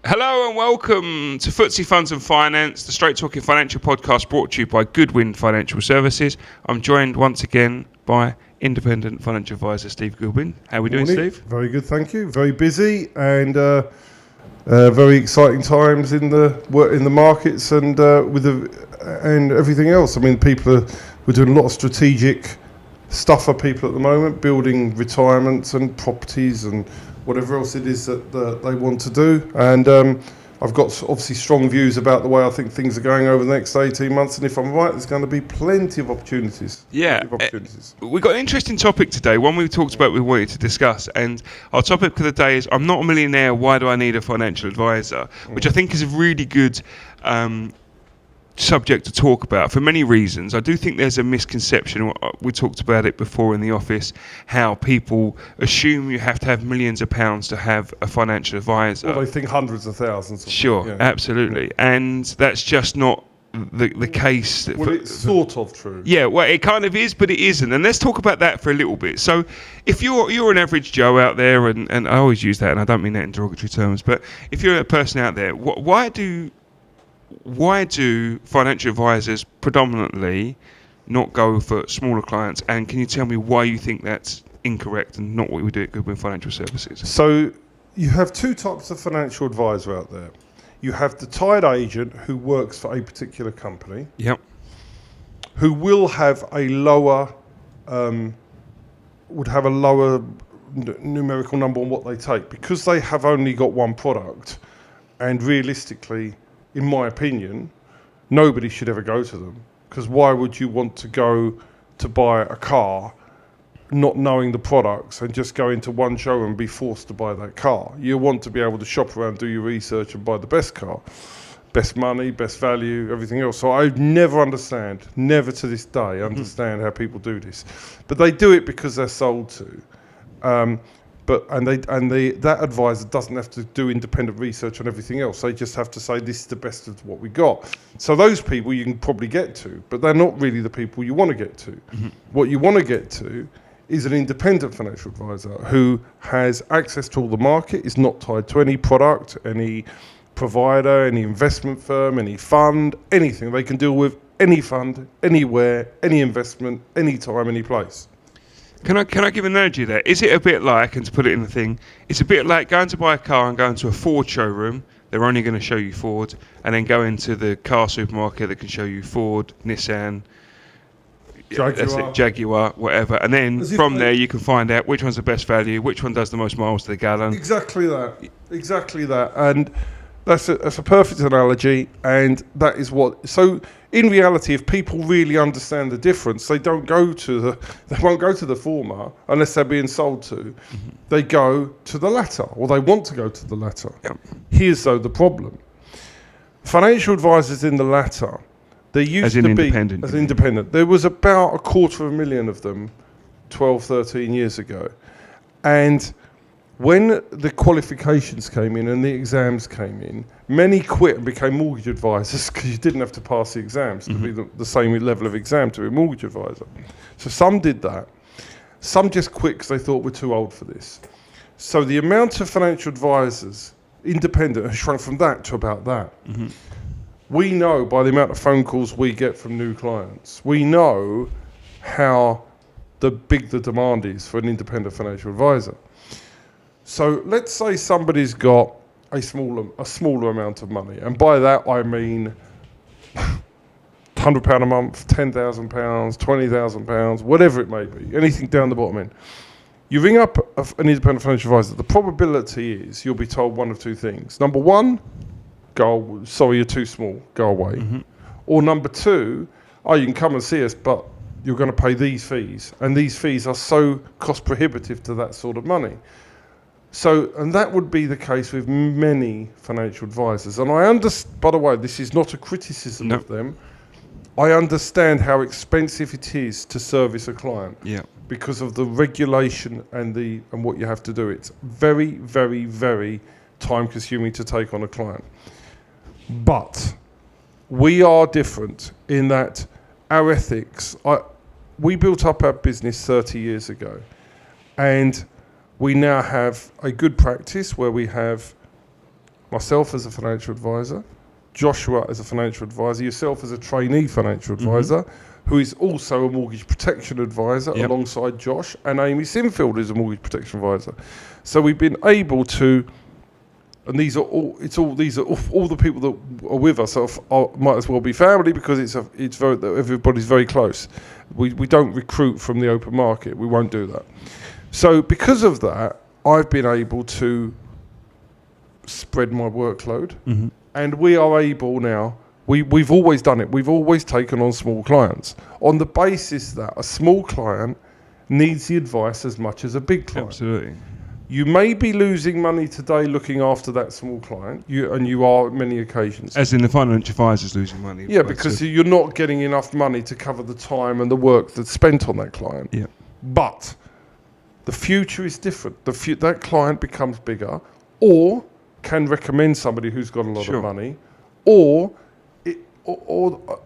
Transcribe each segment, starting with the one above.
Hello and welcome to FTSE Funds and Finance, the Straight Talking Financial podcast brought to you by Goodwin Financial Services. I'm joined once again by independent financial advisor Steve Goodwin. How are we doing, Steve? Very good, thank you. Very busy and very exciting times in the markets and and everything else. I mean, we're doing a lot of strategic stuff for people at the moment, building retirements and properties and whatever else it is that they want to do. And I've got obviously strong views about the way I think things are going over the next 18 months. And if I'm right, there's going to be plenty of opportunities. Yeah. We've got an interesting topic today, one we talked about we wanted to discuss. And our topic of the day is, I'm not a millionaire, why do I need a financial advisor? Which I think is a really good subject to talk about for many reasons. I do think there's a misconception, we talked about it before in the office, how people assume you have to have millions of pounds to have a financial advisor. Well, they think hundreds of thousands. Sure, yeah. Absolutely. And that's just not the case. Well, it's sort of true. Yeah, well, it kind of is, but it isn't. And let's talk about that for a little bit. So if you're an average Joe out there, and I always use that, and I don't mean that in derogatory terms, but if you're a person out there, why do financial advisors predominantly not go for smaller clients? And can you tell me why you think that's incorrect and not what we do at Goodwin Financial Services? So you have two types of financial advisor out there. You have the tied agent who works for a particular company. Yep. Who will have a lower, numerical number on what they take because they have only got one product, and realistically, in my opinion, nobody should ever go to them, because why would you want to go to buy a car not knowing the products and just go into one showroom and be forced to buy that car? You want to be able to shop around, do your research and buy the best car, best money, best value, everything else. So I never to this day understand how people do this, but they do it because they're sold to. That advisor doesn't have to do independent research on everything else. They just have to say, this is the best of what we got. So those people you can probably get to, but they're not really the people you want to get to. Mm-hmm. What you want to get to is an independent financial advisor who has access to all the market, is not tied to any product, any provider, any investment firm, any fund, anything. They can deal with any fund, anywhere, any investment, anytime, any place. Can I give an analogy there? Is it a bit like, and to put it in the thing, it's a bit like going to buy a car and going to a Ford showroom, they're only going to show you Ford, and then go into the car supermarket that can show you Ford, Nissan, Jaguar, whatever. And then from there you can find out which one's the best value, which one does the most miles to the gallon. Exactly that. And that's a perfect analogy, and that is what. So in reality, if people really understand the difference, they won't go to the former unless they're being sold to. Mm-hmm. They go to the latter, or they want to go to the latter. Yep. Here's though the problem: financial advisors in the latter, they used to be as independent. There was about 250,000 of them 12, 13 years ago, and when the qualifications came in and the exams came in, many quit and became mortgage advisors because you didn't have to pass the exams to be the same level of exam to be a mortgage advisor. So some did that. Some just quit because they thought we're too old for this. So the amount of financial advisors, independent, has shrunk from that to about that. Mm-hmm. We know by the amount of phone calls we get from new clients, we know how big the demand is for an independent financial advisor. So let's say somebody's got a smaller amount of money, and by that I mean £100 a month, £10,000, £20,000, whatever it may be, anything down the bottom end. You ring up an independent financial advisor, the probability is you'll be told one of two things. Number one, you're too small, go away. Mm-hmm. Or number two, you can come and see us, but you're going to pay these fees, and these fees are so cost prohibitive to that sort of money. So, and that would be the case with many financial advisors. And by the way, this is not a criticism of them. I understand how expensive it is to service a client because of the regulation and what you have to do. It's very, very, very time consuming to take on a client. But we are different in that our ethics, we built up our business 30 years ago, and we now have a good practice where we have myself as a financial advisor, Joshua as a financial advisor, yourself as a trainee financial advisor, who is also a mortgage protection advisor alongside Josh, and Amy Sinfield is a mortgage protection advisor. So we've been able to, and these are all the people that are with us might as well be family, because it's very, everybody's very close. We don't recruit from the open market. We won't do that. So because of that, I've been able to spread my workload, and we are able now. We've always done it. We've always taken on small clients on the basis that a small client needs the advice as much as a big client. Absolutely. You may be losing money today looking after that small client, and you are on many occasions. As in the financial advisor's losing money. Yeah, because you're not getting enough money to cover the time and the work that's spent on that client. Yeah. But the future is different. That client becomes bigger, or can recommend somebody who's got a lot of money,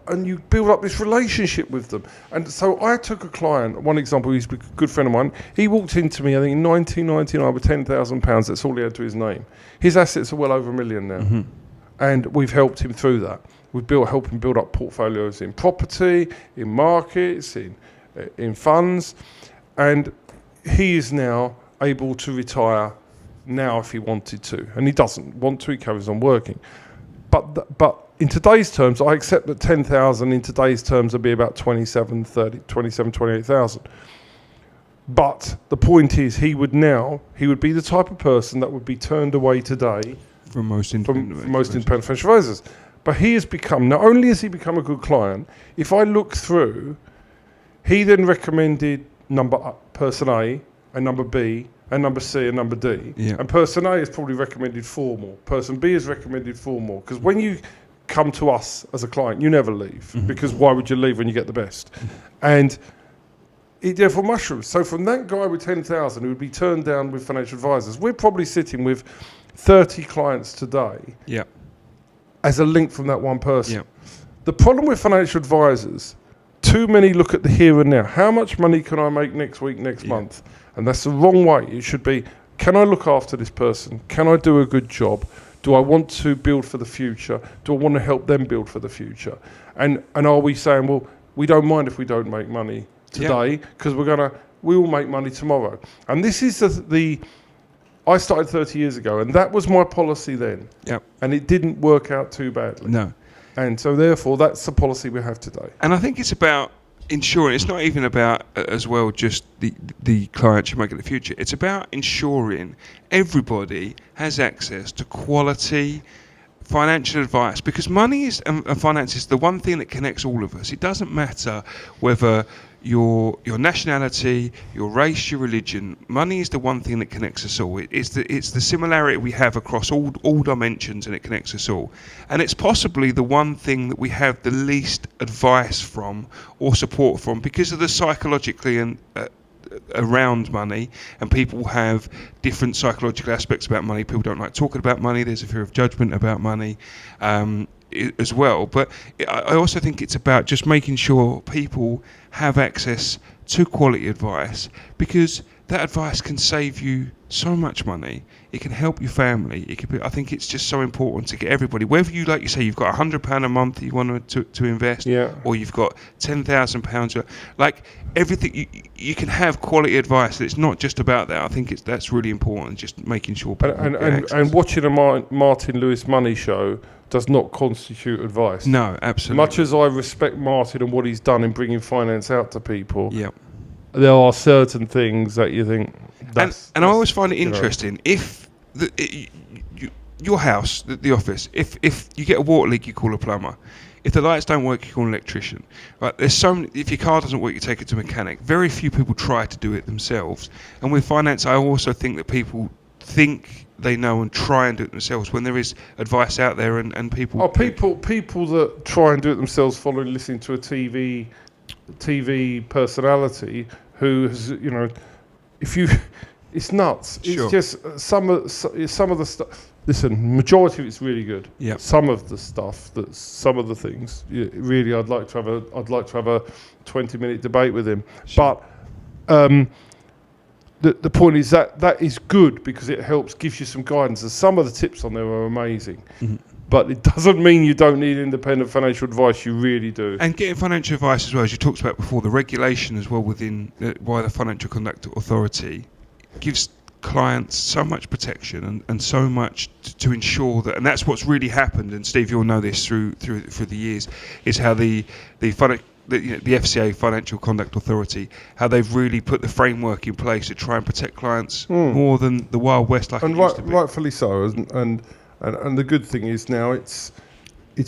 and you build up this relationship with them. And so I took a client, one example, he's a good friend of mine. He walked into me, I think in 1999 with £10,000. That's all he had to his name. His assets are well over $1 million now. And we've helped him through that. We've helped him build up portfolios in property, in markets, in funds. And he is now able to retire now if he wanted to. And he doesn't want to, he carries on working. But in today's terms, I accept that 10,000 in today's terms would be about 28,000. But the point is, he would be the type of person that would be turned away today from most independent financial advisors. But he has become, not only has he become a good client, if I look through, he then recommended person A and number B and number C and number D. Yeah. And person A has probably recommended 4 more. Person B has recommended 4 more. Because when you come to us as a client, you never leave. Because why would you leave when you get the best? And it therefore mushrooms. So from that guy with 10,000 who would be turned down with financial advisors, we're probably sitting with 30 clients today as a link from that one person. Yeah. The problem with financial advisors, too many look at the here and now. How much money can I make next week, next month? And that's the wrong way. It should be, can I look after this person? Can I do a good job? Do I want to build for the future? Do I want to help them build for the future? And are we saying, well, we don't mind if we don't make money today, because we will make money tomorrow. And this is I started 30 years ago, and that was my policy then. Yep. And it didn't work out too badly. No. And so therefore, that's the policy we have today. And I think it's about ensuring, it's not even about as well just the clients you make in the future. It's about ensuring everybody has access to quality financial advice, because money is and finance is the one thing that connects all of us. It doesn't matter whether your nationality, your race, your religion. Money is the one thing that connects us all. It's the similarity we have across all dimensions, and it connects us all. And it's possibly the one thing that we have the least advice from or support from, because of the psychologically and around money, and people have different psychological aspects about money. People don't like talking about money. There's a fear of judgment about money as well. But I also think it's about just making sure people have access to quality advice, because that advice can save you so much money. It can help your family. I think it's just so important to get everybody, whether you, like you say, you've got £100 a month that you want to invest, or you've got £10,000, like everything, you can have quality advice. It's not just about that. I think that's really important, just making sure people and watching a Martin Lewis money show does not constitute advice. No, absolutely. Much as I respect Martin and what he's done in bringing finance out to people, there are certain things that you think. And I always find it interesting, if your house, the office, if you get a water leak, you call a plumber. If the lights don't work, you call an electrician. Right? There's so many, if your car doesn't work, you take it to a mechanic. Very few people try to do it themselves. And with finance, I also think that people think they know and try and do it themselves, when there is advice out there and people... People that try and do it themselves following listening to a TV personality who has, it's nuts. It's just some of the stuff. Listen, majority of it's really good. Yeah. Some of the things, really, I'd like to have a 20-minute debate with him. Sure. But the point is that is good because it helps, gives you some guidance. And some of the tips on there are amazing. But it doesn't mean you don't need independent financial advice. You really do. And getting financial advice as well, as you talked about before, the regulation as well within by the Financial Conduct Authority gives clients so much protection and so much to ensure that, and that's what's really happened. And Steve, you'll know this through the years, is how the FCA, Financial Conduct Authority, how they've really put the framework in place to try and protect clients more than the Wild West like it used to be. Rightfully so. And the good thing is now it's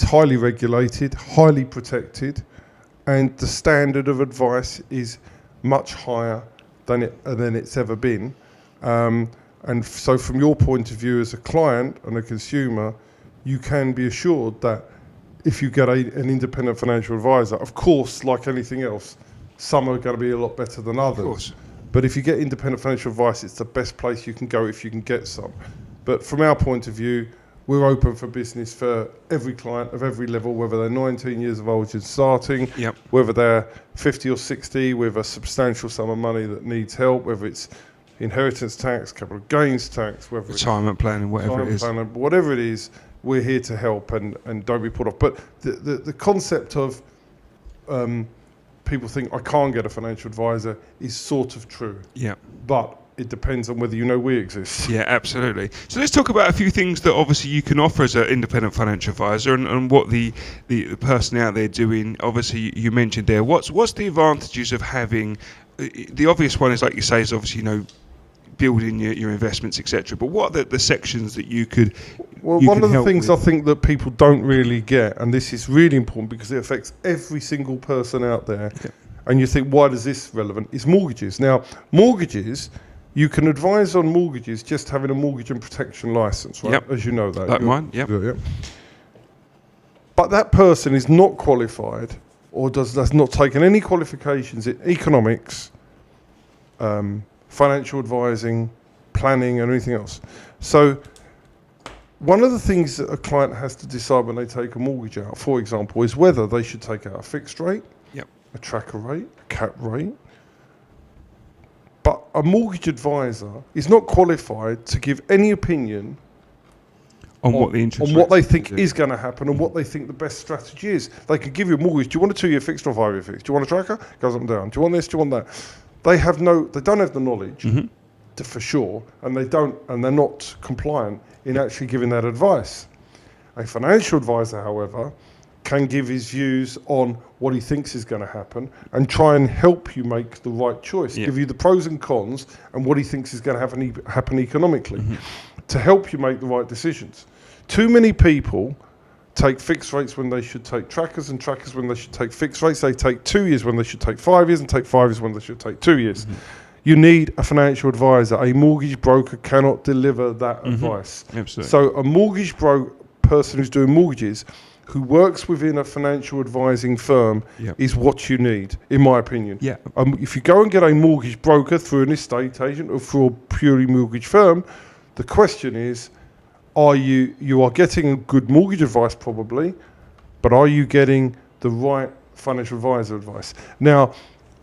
highly regulated, highly protected, and the standard of advice is much higher than it's ever been. And so from your point of view as a client and a consumer, you can be assured that if you get an independent financial advisor, of course, like anything else, some are going to be a lot better than others. Of course. But if you get independent financial advice, it's the best place you can go if you can get some. But from our point of view, we're open for business for every client of every level, whether they're 19 years of age and starting, whether they're 50 or 60 with a substantial sum of money that needs help, whether it's inheritance tax, capital gains tax, whether retirement planning, whatever it is. Whatever it is, we're here to help and don't be put off. But the concept of people think I can't get a financial advisor is sort of true. Yeah. But it depends on whether you know we exist. Yeah, absolutely. So let's talk about a few things that obviously you can offer as an independent financial advisor and what the person out there doing. Obviously, you mentioned there. What's the advantages of having? The obvious one is, like you say, is obviously building your investments, etc. But what are the sections that you could? Well, one of the things I think that people don't really get, and this is really important because it affects every single person out there. Yeah. And you think, why is this relevant? Is mortgages. Now, mortgages. You can advise on mortgages just having a mortgage and protection license, right? Yep. As you know that. Like mine, yep. But that person is not qualified or does not taken any qualifications in economics, financial advising, planning and anything else. So one of the things that a client has to decide when they take a mortgage out, for example, is whether they should take out a fixed rate, a tracker rate, a cap rate. But a mortgage advisor is not qualified to give any opinion on what the interest on what they think is going to happen and what they think the best strategy is. They could give you a mortgage. Do you want a 2-year fixed or 5-year fixed? Do you want a tracker? Goes up and down. Do you want this? Do you want that? They don't have the knowledge for sure, and they're not compliant in actually giving that advice. A financial advisor, however, can give his views on what he thinks is going to happen and try and help you make the right choice, give you the pros and cons and what he thinks is going to happen economically to help you make the right decisions. Too many people take fixed rates when they should take trackers and trackers when they should take fixed rates. They take 2 years when they should take 5 years and take 5 years when they should take 2 years. You need a financial advisor. A mortgage broker cannot deliver that advice. Absolutely. So a mortgage person who's doing mortgages who works within a financial advising firm is what you need, in my opinion. Yeah. If you go and get a mortgage broker through an estate agent or through a purely mortgage firm, the question is, you are getting a good mortgage advice probably, but are you getting the right financial advisor advice? Now,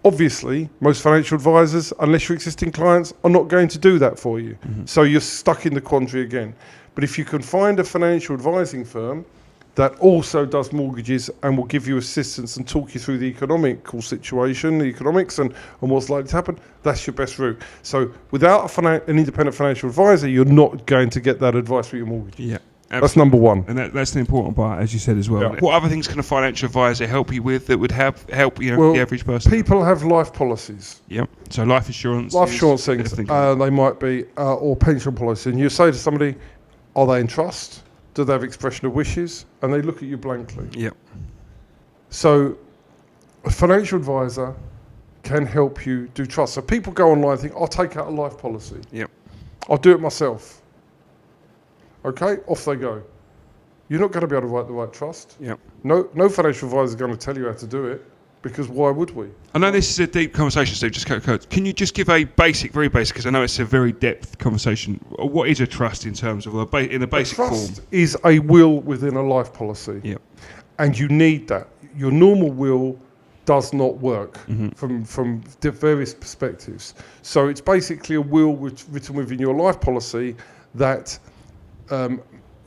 obviously, most financial advisors, unless you're existing clients, are not going to do that for you. So you're stuck in the quandary again. But if you can find a financial advising firm that also does mortgages and will give you assistance and talk you through the economical situation, the economics and what's likely to happen, that's your best route. So without an independent financial advisor, you're not going to get that advice for your mortgage. Yeah. Absolutely. That's number one. And that's an important part, as you said as well. Yeah. What other things can a financial advisor help you with that would help the average person? People have life policies. Yep. So life insurance. Life insurance things. They might be, or pension policy. And you say to somebody, are they in trust? Do they have expression of wishes? And they look at you blankly. Yep. So a financial advisor can help you do trust. So people go online and think, I'll take out a life policy. Yep. I'll do it myself. Okay, off they go. You're not going to be able to write the right trust. Yep. No financial advisor is going to tell you how to do it, because why would we? I know this is a deep conversation, Steve. Can you just give a very basic, because I know it's a very depth conversation. What is a trust in terms of in a basic form? Trust is a will within a life policy. Yep. And you need that. Your normal will does not work from various perspectives. So it's basically a will written within your life policy that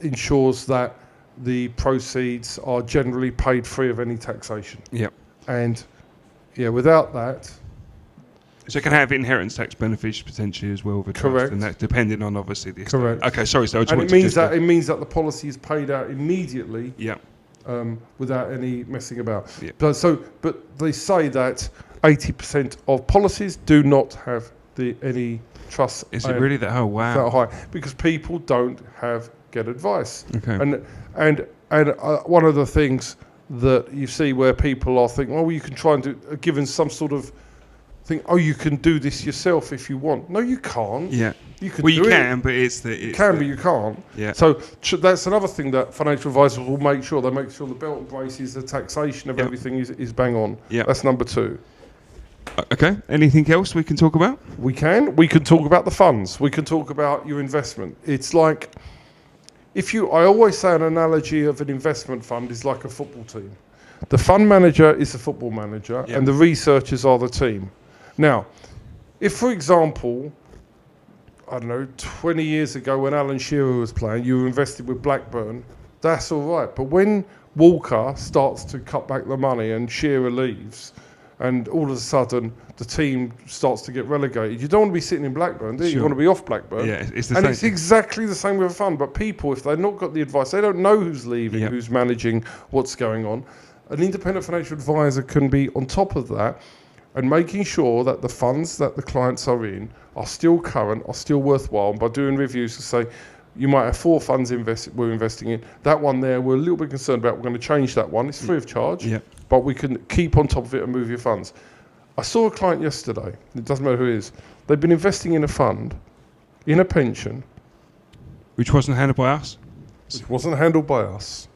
ensures that the proceeds are generally paid free of any taxation. Yep. And without that. So it can have inheritance tax benefits potentially as well with a trust, Correct. And that's depending on obviously the estate. Correct. Okay, sorry. So I just And want it to means that it means that the policy is paid out immediately. Yeah. Without any messing about. Yeah. But they say that 80% of policies do not have any trust. Is it really that? Oh wow. That high, because people don't get advice. Okay. And one of the things that you see where people are thinking, you can try and do, given some sort of thing, you can do this yourself if you want. No, you can't. Yeah. You can. Well, you can, but you can't. Yeah. So that's another thing that financial advisors will make sure. They make sure the belt and braces, the taxation of everything is bang on. Yeah. That's number 2. Okay. Anything else we can talk about? We can talk about the funds. We can talk about your investment. It's like, I always say an analogy of an investment fund is like a football team. The fund manager is the football manager, and the researchers are the team. Now, if, for example, 20 years ago when Alan Shearer was playing, you were invested with Blackburn, that's all right. But when Walker starts to cut back the money and Shearer leaves, and all of a sudden the team starts to get relegated, you don't want to be sitting in Blackburn, do you? Sure. You want to be off Blackburn. Yeah, it's the and same. it's exactly the same with a fund. But people, if they've not got the advice, they don't know who's leaving, who's managing, what's going on. An independent financial advisor can be on top of that and making sure that the funds that the clients are in are still current, are still worthwhile. And by doing reviews to say, you might have 4 funds we're investing in. That one there, we're a little bit concerned about. We're going to change that one. It's free of charge, but we can keep on top of it and move your funds. I saw a client yesterday. It doesn't matter who it is. They've been investing in a fund, in a pension. Which wasn't handled by us? Which wasn't handled by us.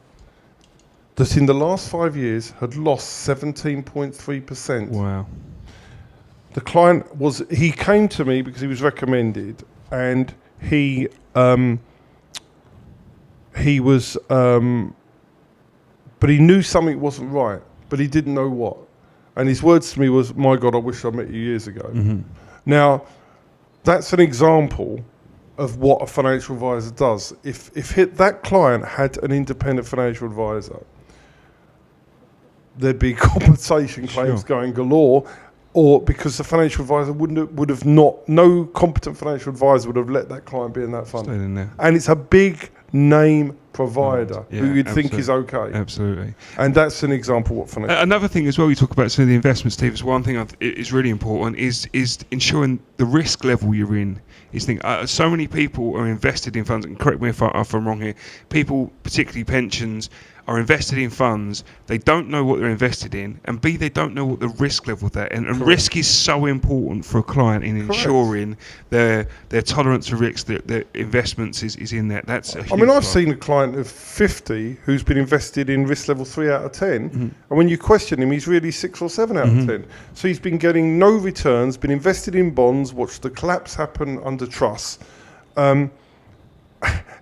That in the last 5 years had lost 17.3%. Wow. The client he came to me because he was recommended, and he was, but he knew something wasn't right, but he didn't know what. And his words to me was, "My God, I wish I met you years ago." Mm-hmm. Now, that's an example of what a financial advisor does. If that client had an independent financial advisor, there'd be compensation claims going galore, or because the financial advisor no competent financial advisor would have let that client be in that fund. Stayed in there. And it's a big name provider who you'd think is okay. Absolutely. And that's an example of what financial... Another thing as well, you talk about some of the investments, Steve, is one thing is really important is ensuring the risk level you're in. So many people are invested in funds, and correct me if I'm wrong here, people, particularly pensions, are invested in funds, they don't know what they're invested in, and B, they don't know what the risk level of that, and risk is so important for a client in ensuring their tolerance to risk, their investments is in that. That's a huge I've seen a client of 50 who's been invested in risk level 3 out of 10, and when you question him, he's really 6 or 7 out of 10. So he's been getting no returns, been invested in bonds, watched the collapse happen under trust,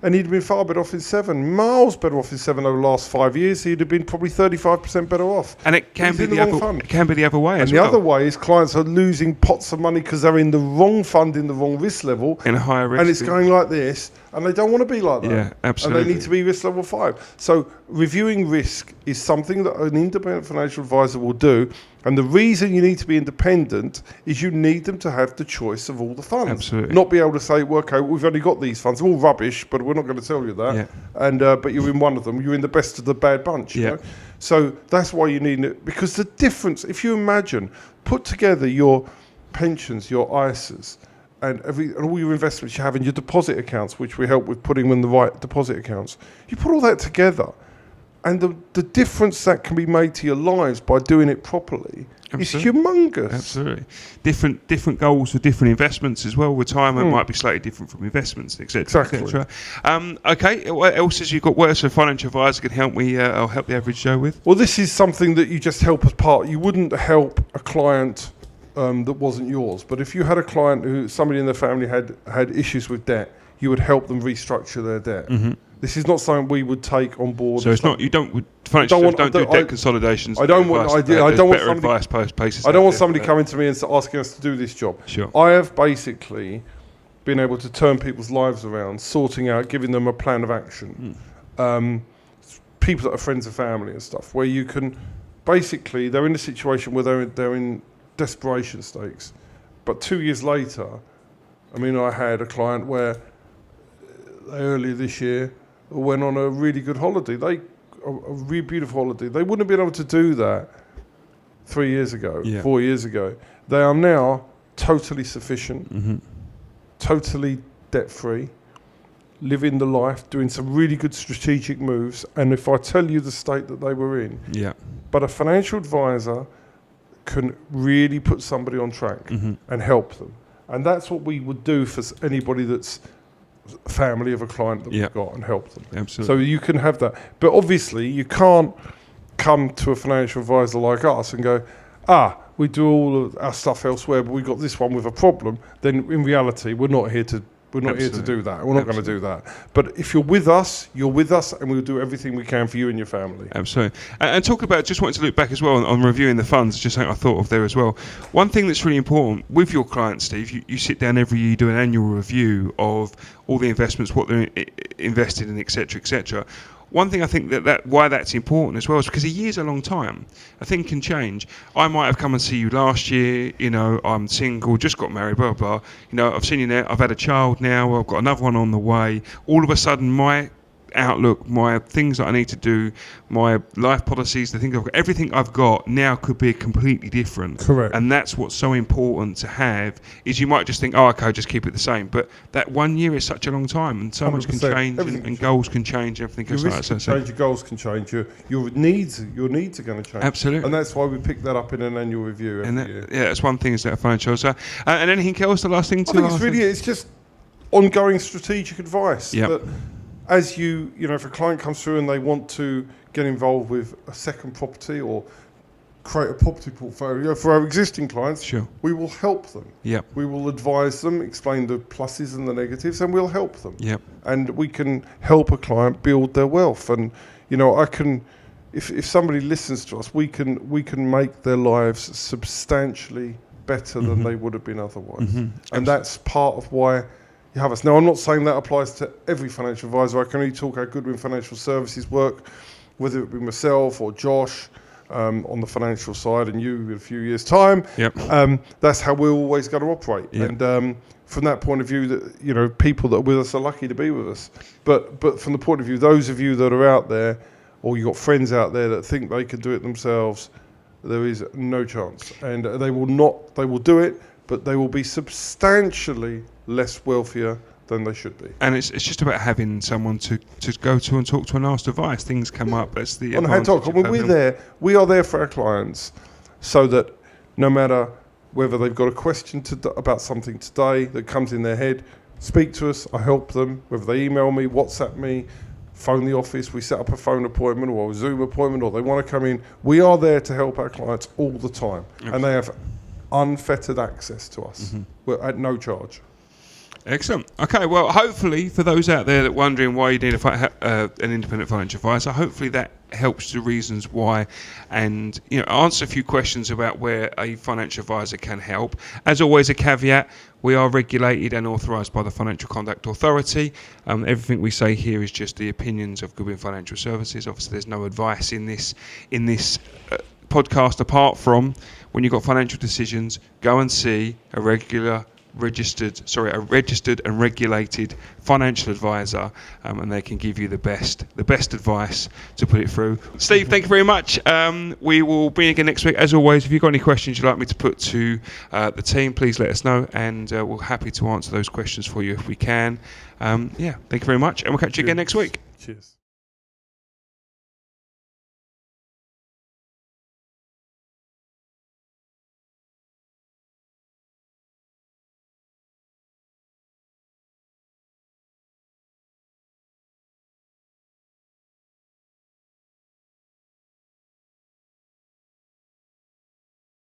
and he'd been far better off in 7, miles better off in 7 over the last 5 years. He'd have been probably 35% better off. And it can be the other way as well. And the other way is clients are losing pots of money because they're in the wrong fund, in the wrong risk level. In a higher risk. And it's going like this, and they don't want to be like that. Yeah, absolutely. And they need to be risk level 5. So reviewing risk is something that an independent financial advisor will do. And the reason you need to be independent is you need them to have the choice of all the funds. Absolutely. Not be able to say, well, okay, we've only got these funds. They're all rubbish, but we're not going to tell you that. Yeah. And but you're in one of them. You're in the best of the bad bunch. You know? So that's why you need it. Because the difference, if you imagine, put together your pensions, your ISAs, and all your investments you have in your deposit accounts, which we help with putting in the right deposit accounts. You put all that together, and the difference that can be made to your lives by doing it properly is humongous. Absolutely. Different goals for different investments as well. Retirement might be slightly different from investments, etc. Exactly. Okay, what else has you got? What else a financial advisor can help me? I'll help the average Joe with. Well, this is something that you just help as part. You wouldn't help a client that wasn't yours. But if you had a client somebody in their family had issues with debt, you would help them restructure their debt. Mm-hmm. This is not something we would take on board. So it's not, you don't financial don't do debt consolidations. I don't want somebody coming to me and asking us to do this job. Sure. I have basically been able to turn people's lives around, sorting out, giving them a plan of action. People that are friends and family and stuff, where you can basically, they're in a situation where they're in desperation stakes. But 2 years later, I mean, I had a client where earlier this year went on a really good holiday. A really beautiful holiday. They wouldn't have been able to do that 3 years ago, 4 years ago. They are now totally sufficient, totally debt-free, living the life, doing some really good strategic moves. And if I tell you the state that they were in, but a financial advisor can really put somebody on track and help them. And that's what we would do for anybody that's family of a client that we've got, and help them. Absolutely. So you can have that. But obviously you can't come to a financial advisor like us and go, we do all of our stuff elsewhere, but we got this one with a problem. Then in reality, we're not here to do that. We're not going to do that. But if you're with us, and we'll do everything we can for you and your family. Absolutely. And talk about, just wanted to look back as well on reviewing the funds, just something I thought of there as well. One thing that's really important with your clients, Steve, you sit down every year, you do an annual review of all the investments, what they're invested in, et cetera. One thing I think that why that's important as well is because a year's a long time. A thing can change. I might have come and see you last year, I'm single, just got married, blah, blah, blah. I've seen you now, I've had a child now, I've got another one on the way. All of a sudden, my outlook, my things that I need to do, my life policies, the things I've got, everything I've got now could be completely different. Correct. And that's what's so important to have, is you might just think, okay, just keep it the same. But that 1 year is such a long time, and so much can change, and goals can change, everything your risks can change, your goals can change, your needs are going to change. Absolutely. And that's why we pick that up in an annual review every year. Yeah, that's one thing, is that financial. So, and anything else, the last thing to I think it's just ongoing strategic advice. Yep. That as if a client comes through and they want to get involved with a second property or create a property portfolio for our existing clients, we will help them. Yep. We will advise them, explain the pluses and the negatives, and we'll help them. Yep. And we can help a client build their wealth. And if somebody listens to us, we can make their lives substantially better than they would have been otherwise. And that's part of why you have us. Now, I'm not saying that applies to every financial advisor. I can only talk how Goodwin Financial Services work, whether it be myself or Josh on the financial side, and you in a few years' time. That's how we're always going to operate. And from that point of view, that people that are with us are lucky to be with us. But from the point of view, those of you that are out there, or you've got friends out there that think they can do it themselves, there is no chance. And they will do it, but they will be substantially less wealthier than they should be. And it's just about having someone to go to and talk to and ask advice. Things come up. That's the on hand talk. We are there for our clients, so that no matter whether they've got a question about something today that comes in their head, speak to us. I help them. Whether they email me, WhatsApp me, phone the office, we set up a phone appointment or a Zoom appointment, or they want to come in. We are there to help our clients all the time. Absolutely. And they have unfettered access to us. We're at no charge. Excellent. Okay, well, hopefully for those out there that are wondering why you need an independent financial advisor, hopefully that helps the reasons why, and answer a few questions about where a financial advisor can help. As always, a caveat: we are regulated and authorised by the Financial Conduct Authority. Everything we say here is just the opinions of Goodwin Financial Services. Obviously, there's no advice in this podcast apart from, when you've got financial decisions, go and see a registered and regulated financial advisor, and they can give you the best advice to put it through. Steve, thank you very much. We will be again next week. As always, if you've got any questions you'd like me to put to the team, please let us know, and we're happy to answer those questions for you if we can. Thank you very much, and we'll catch you again next week. Cheers.